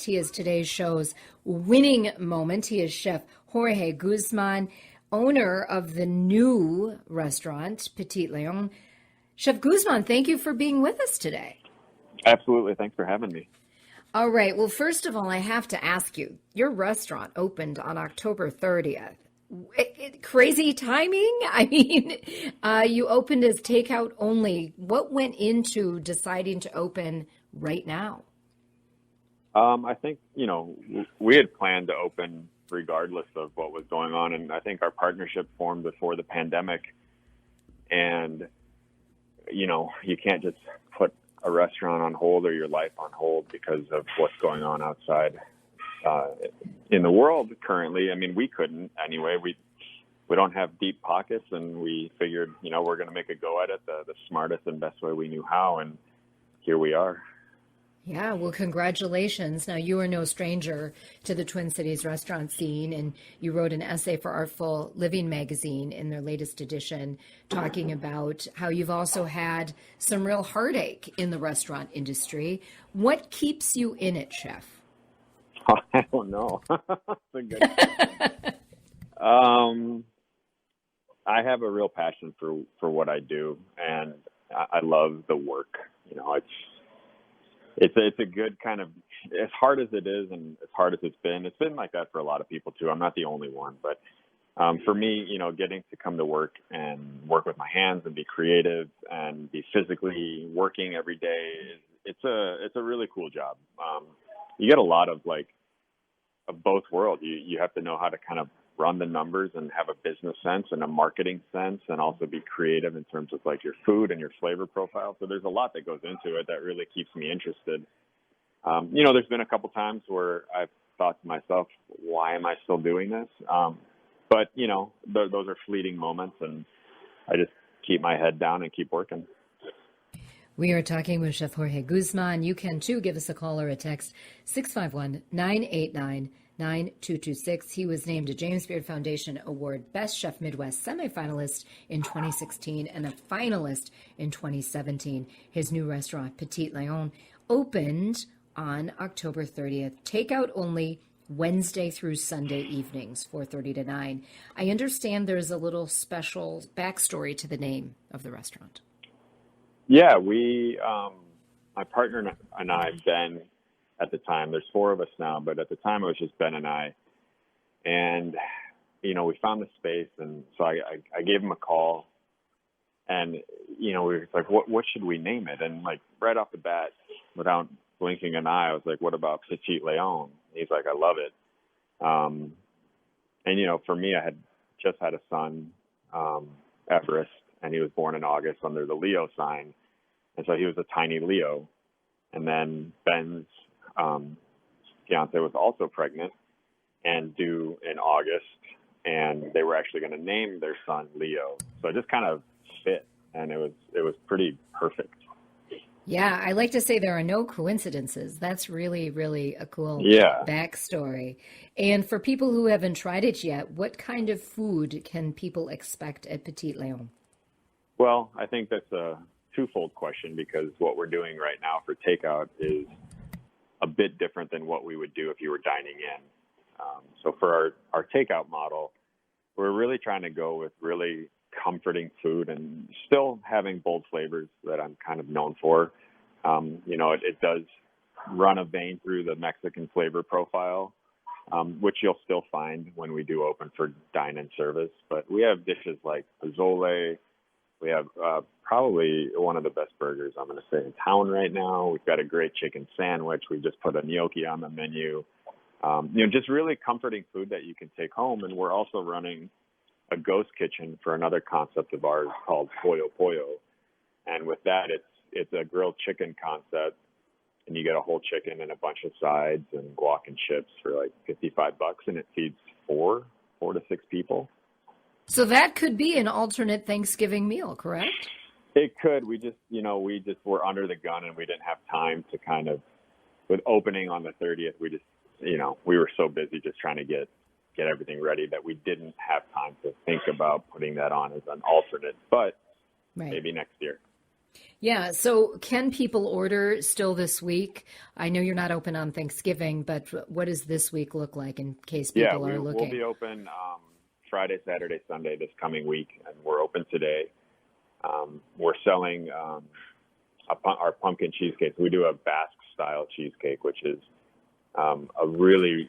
He is today's show's winning moment. He is Chef Jorge Guzman, owner of the new restaurant, Petite Leon. Chef Guzman, thank you for being with us today. Absolutely. Thanks for having me. All right. Well, first of all, I have to ask you, your restaurant opened on October 30th. Crazy timing? I mean, you opened as takeout only. What went into deciding to open right now? I think, we had planned to open regardless of what was going on. And I think our partnership formed before the pandemic. And, you can't just put a restaurant on hold or your life on hold because of what's going on outside in the world currently. I mean, we couldn't anyway. We don't have deep pockets, and we figured, we're going to make a go at it the smartest and best way we knew how, and here we are. Yeah, well, congratulations. Now, you are no stranger to the Twin Cities restaurant scene, and you wrote an essay for Artful Living magazine in their latest edition talking about how you've also had some real heartache in the restaurant industry. What keeps you in it, Chef? I don't know. That's a good question. I have a real passion for what I do, and I love the work. It's a good kind of, as hard as it is and as hard as it's been like that for a lot of people too. I'm not the only one, but for me, getting to come to work and work with my hands and be creative and be physically working every day, it's a really cool job. You get a lot of of both worlds. You have to know how to kind of run the numbers and have a business sense and a marketing sense, and also be creative in terms of your food and your flavor profile. So there's a lot that goes into it that really keeps me interested. There's been a couple times where I've thought to myself, why am I still doing this? But those are fleeting moments, and I just keep my head down and keep working. We are talking with Chef Jorge Guzman. You can, too, give us a call or a text, 651-989-9226. He was named a James Beard Foundation Award Best Chef Midwest semifinalist in 2016 and a finalist in 2017. His new restaurant, Petite Leon, opened on October 30th. Takeout only, Wednesday through Sunday evenings, 4:30 to 9. I understand there's a little special backstory to the name of the restaurant. Yeah, my partner and I, Ben, at the time, there's 4 of us now, but at the time it was just Ben and I. And, we found the space, and so I gave him a call, and, we were like, what should we name it? And right off the bat, without blinking an eye, I was like, what about Petite Leon? He's like, I love it. And, for me, I had just had a son, Everest, and he was born in August under the Leo sign. And so he was a tiny Leo. And then Ben's fiance was also pregnant and due in August. And they were actually going to name their son Leo. So it just kind of fit. And it was pretty perfect. Yeah, I like to say there are no coincidences. That's really, really a cool backstory. And for people who haven't tried it yet, what kind of food can people expect at Petite Leon? Well, I think that's a twofold question, because what we're doing right now for takeout is a bit different than what we would do if you were dining in. So for our takeout model, we're really trying to go with really comforting food and still having bold flavors that I'm kind of known for. It does run a vein through the Mexican flavor profile, which you'll still find when we do open for dine-in service. But we have dishes like pozole. We have probably one of the best burgers, I'm going to say, in town right now. We've got a great chicken sandwich. We just put a gnocchi on the menu. Just really comforting food that you can take home. And we're also running a ghost kitchen for another concept of ours called Pollo Pollo. And with that, it's a grilled chicken concept, and you get a whole chicken and a bunch of sides and guac and chips for $55, and it feeds four to 6 people. So that could be an alternate Thanksgiving meal, correct? It could. We just were under the gun, and we didn't have time to kind of, with opening on the 30th, we just, we were so busy just trying to get everything ready that we didn't have time to think about putting that on as an alternate, but maybe next year. Yeah. So can people order still this week? I know you're not open on Thanksgiving, but what does this week look like in case Yeah, people are we'll looking? be open Friday, Saturday, Sunday this coming week, and we're open today. We're selling our pumpkin cheesecake. We do a Basque style cheesecake, which is a really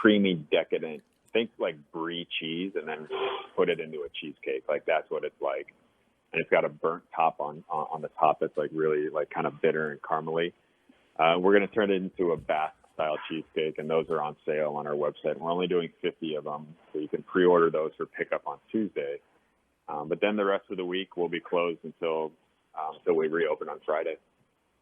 creamy, decadent. Think like brie cheese, and then put it into a cheesecake. Like that's what it's like. And it's got a burnt top on the top that's like really like kind of bitter and caramely. We're going to turn it into a Basque style cheesecake, and those are on sale on our website. We're only doing 50 of them, so you can pre-order those for pickup on Tuesday. But then the rest of the week will be closed until we reopen on Friday.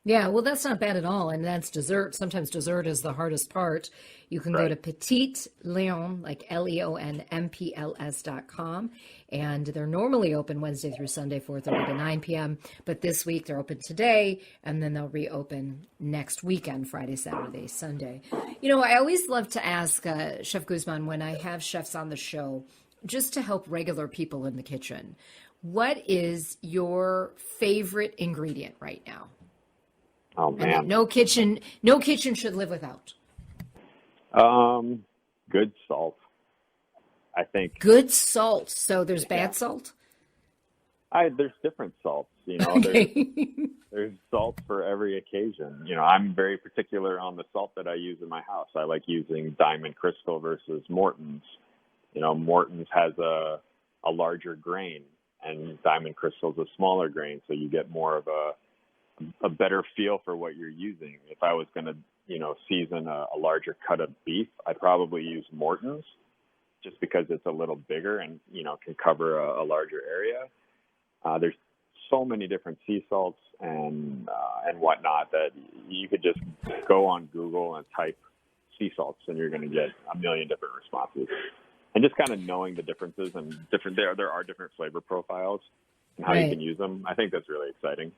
Yeah, well, that's not bad at all. And that's dessert. Sometimes dessert is the hardest part. You can go to Petite Leon, like LEONMPLS.com. And they're normally open Wednesday through Sunday, 4:30 to 9 p.m. But this week they're open today, and then they'll reopen next weekend, Friday, Saturday, Sunday. You know, I always love to ask Chef Guzman when I have chefs on the show, just to help regular people in the kitchen, what is your favorite ingredient right now? Oh man, and that no kitchen should live without. Good salt. I think Good salt. So there's bad salt. There's different salts. You know, there's salt for every occasion. You know, I'm very particular on the salt that I use in my house. I like using Diamond Crystal versus Morton's. You know, Morton's has a larger grain, and Diamond Crystal's a smaller grain, so you get more of a better feel for what you're using. If I was going to, you know, season a larger cut of beef, I'd probably use Morton's just because it's a little bigger and, you know, can cover a larger area. There's so many different sea salts and whatnot that you could just go on Google and type sea salts and you're going to get a million different responses. And just kind of knowing the differences and there are different flavor profiles and how you can use them. I think that's really exciting.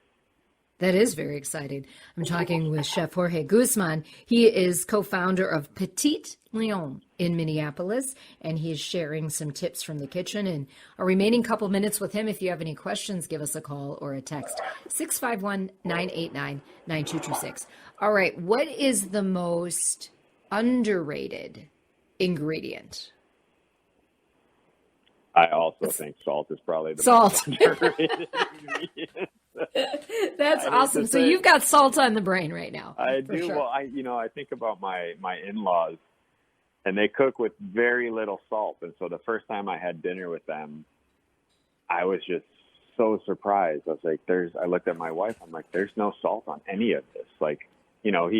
That is very exciting. I'm talking with Chef Jorge Guzman. He is co-founder of Petite Leon in Minneapolis, and he is sharing some tips from the kitchen. And our remaining couple minutes with him, if you have any questions, give us a call or a text, 651-989-9226. All right, what is the most underrated ingredient? I also think salt is probably the most underrated ingredient. That's awesome. So you've got salt on the brain right now. I do. Sure. Well, I think about my in-laws, and they cook with very little salt. And so the first time I had dinner with them, I was just so surprised. I was like, I looked at my wife. I'm like, there's no salt on any of this. Like, you know,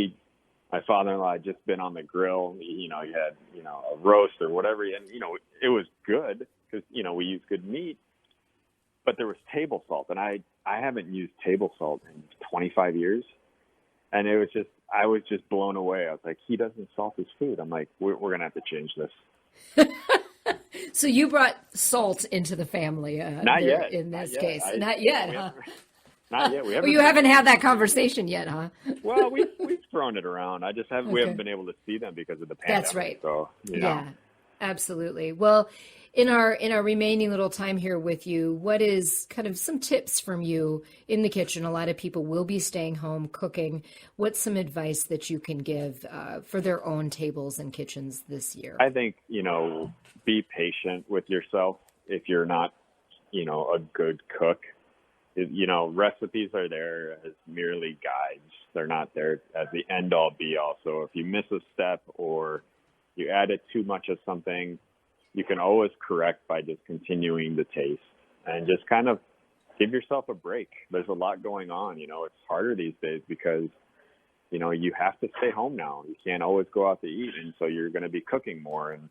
my father-in-law had just been on the grill. He had, a roast or whatever. And, it was good because, we use good meat. But there was table salt, and I haven't used table salt in 25 years. And I was just blown away. I was like, he doesn't salt his food. I'm like, we're going to have to change this. So you brought salt into the family. Not yet. In this case. Not yet, huh? Not yet. You haven't had that conversation yet, huh? Well, we've thrown it around. I just haven't. We haven't been able to see them because of the pandemic. That's right. So, Yeah, absolutely. Well, in our remaining little time here with you, what is kind of some tips from you in the kitchen? A lot of people will be staying home cooking. What's some advice that you can give for their own tables and kitchens this year? I think, be patient with yourself if you're not, a good cook. Recipes are there as merely guides. They're not there as the end all be all. So if you miss a step or you added too much of something, you can always correct by just continuing the taste and just kind of give yourself a break. There's a lot going on. It's harder these days because, you have to stay home now. You can't always go out to eat. And so you're going to be cooking more, and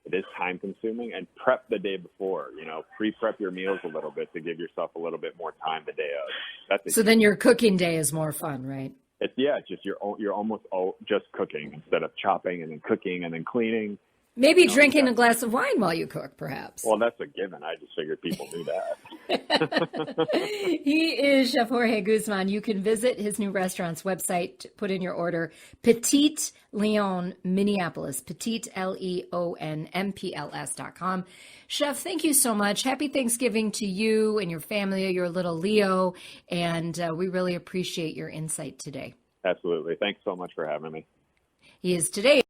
it is time consuming. And prep the day before, pre-prep your meals a little bit to give yourself a little bit more time the day of. So then your cooking day is more fun, right? It's just you're almost just cooking instead of chopping and then cooking and then cleaning. Maybe drinking a glass of wine while you cook, perhaps. Well, that's a given. I just figured people knew that. He is Chef Jorge Guzman. You can visit his new restaurant's website, put in your order, Petite Leon, Minneapolis, Petite, LeonMPLS.com. Chef, thank you so much. Happy Thanksgiving to you and your family, your little Leo, and we really appreciate your insight today. Absolutely. Thanks so much for having me. He is today